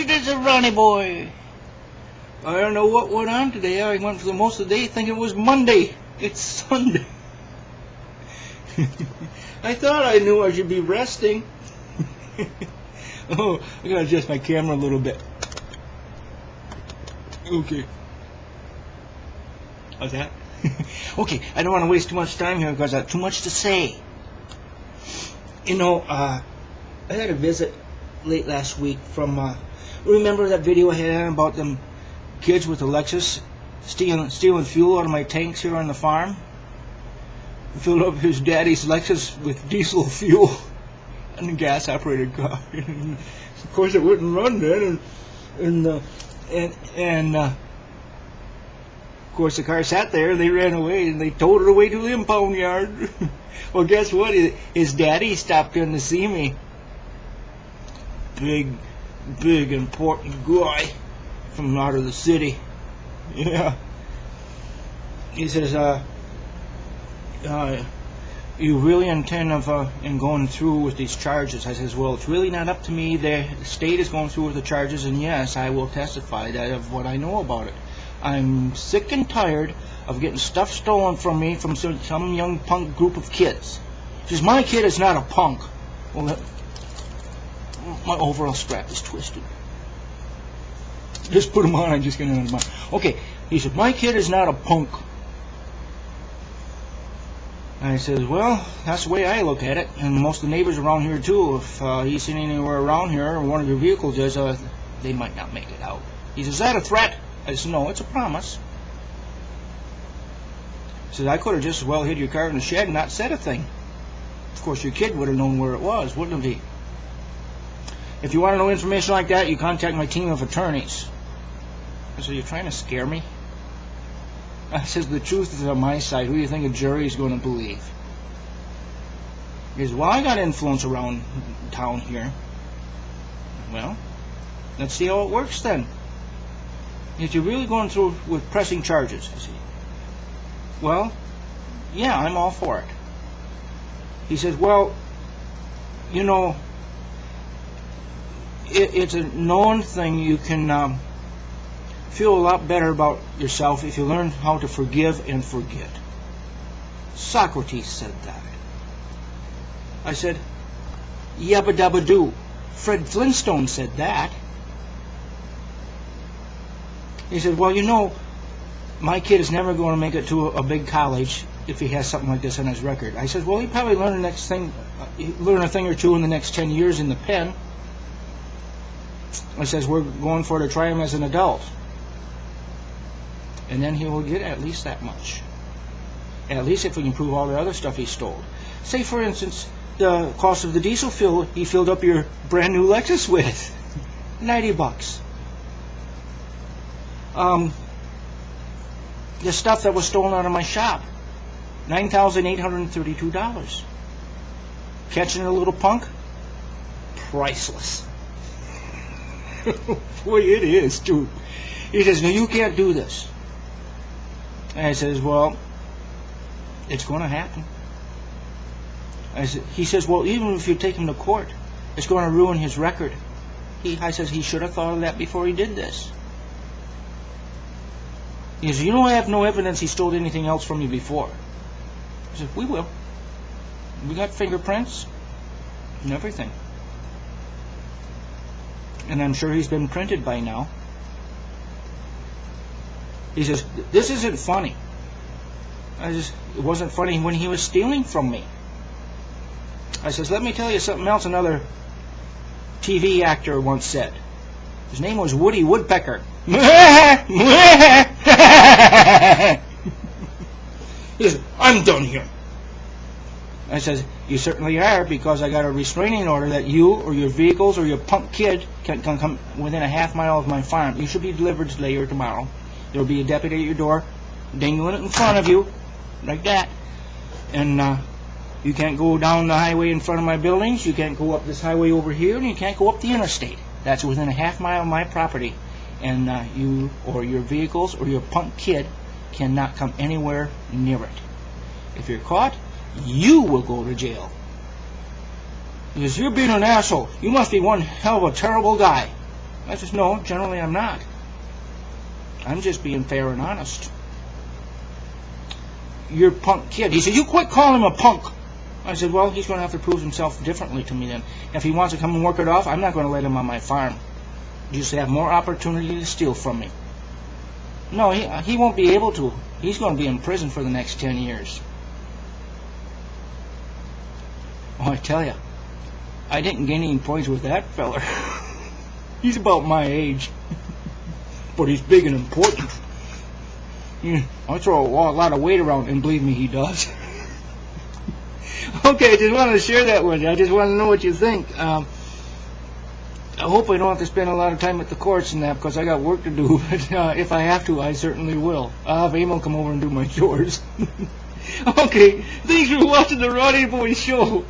it is a Ronnie boy. I don't know what went on today. I went for the most of the day thinking it was Monday. It's Sunday. I thought I knew I should be resting. Oh, I gotta adjust my camera a little bit. Okay. How's that? Okay, I don't want to waste too much time here because I have too much to say. You know, I had a visit late last week from, remember that video I had about them kids with a Lexus stealing fuel out of my tanks here on the farm? He filled up his daddy's Lexus with diesel fuel and a gas-operated car. Of course, it wouldn't run then, and of course the car sat there. They ran away and they towed it away to the impound yard. Well, guess what? His daddy stopped in to see me. Big, important guy from out of the city. Yeah. He says, you really intend in going through with these charges? I says, well, it's really not up to me. The state is going through with the charges, and yes, I will testify that of what I know about it. I'm sick and tired of getting stuff stolen from me from some young punk group of kids. He says, my kid is not a punk. Well, my overall strap is twisted. Just put him on, I'm just getting out of mind. Okay, he said, my kid is not a punk. And I says, well, that's the way I look at it, and most of the neighbors around here too. If he's seen anywhere around here, or one of your vehicles is, they might not make it out. He says, is that a threat? I said, no, it's a promise. He says, I could have just as well hid your car in the shed and not said a thing. Of course, your kid would have known where it was, wouldn't he? If you want to know information like that, you contact my team of attorneys. I said, you're trying to scare me? I says, the truth is on my side. Who do you think a jury is going to believe? He says, well, I got influence around town here. Well, let's see how it works then. If you're really going through with pressing charges, you see. Well, yeah, I'm all for it. He says, well, you know, it's a known thing. You can feel a lot better about yourself if you learn how to forgive and forget. Socrates said that. I said, yabba dabba doo. Fred Flintstone said that. He said, well, you know, my kid is never going to make it to a big college if he has something like this on his record. I said, well, he probably learn a thing or two in the next 10 years in the pen. I says, we're going for to try him as an adult. And then he will get at least that much. At least if we can prove all the other stuff he stole. Say, for instance, the cost of the diesel fuel he filled up your brand new Lexus with. $90. The stuff that was stolen out of my shop. $9,832. Catching a little punk? Priceless. Boy, it is, dude. He says, no, you can't do this. And I says, well, it's going to happen. He says, well, even if you take him to court, it's going to ruin his record. I says, he should have thought of that before he did this. He says, you know, I have no evidence he stole anything else from you before. I said, we will. We got fingerprints and everything. And I'm sure he's been printed by now. He says, this isn't funny. It wasn't funny when he was stealing from me. I says, let me tell you something else another TV actor once said. His name was Woody Woodpecker. He says, I'm done here. I says, you certainly are, because I got a restraining order that you or your vehicles or your punk kid can come within a half mile of my farm. You should be delivered today or tomorrow. There will be a deputy at your door, dangling it in front of you, like that. And you can't go down the highway in front of my buildings. You can't go up this highway over here, and you can't go up the interstate. That's within a half mile of my property. And you or your vehicles or your punk kid cannot come anywhere near it. If you're caught, you will go to jail. He says, you're being an asshole. You must be one hell of a terrible guy. I says, no, generally I'm not. I'm just being fair and honest. You're a punk kid. He said, you quit calling him a punk. I said, well, he's going to have to prove himself differently to me then. If he wants to come and work it off, I'm not going to let him on my farm. You just have more opportunity to steal from me. No, he won't be able to. He's going to be in prison for the next 10 years. Oh, I tell you, I didn't gain any points with that feller. He's about my age. But he's big and important. I throw a lot of weight around, and believe me, he does. Okay, I just wanted to share that with you. I just want to know what you think. I hope I don't have to spend a lot of time at the courts and that, because I got work to do. But if I have to, I certainly will. I'll have Emil come over and do my chores. Okay, thanks for watching the Ronnie Boy Show.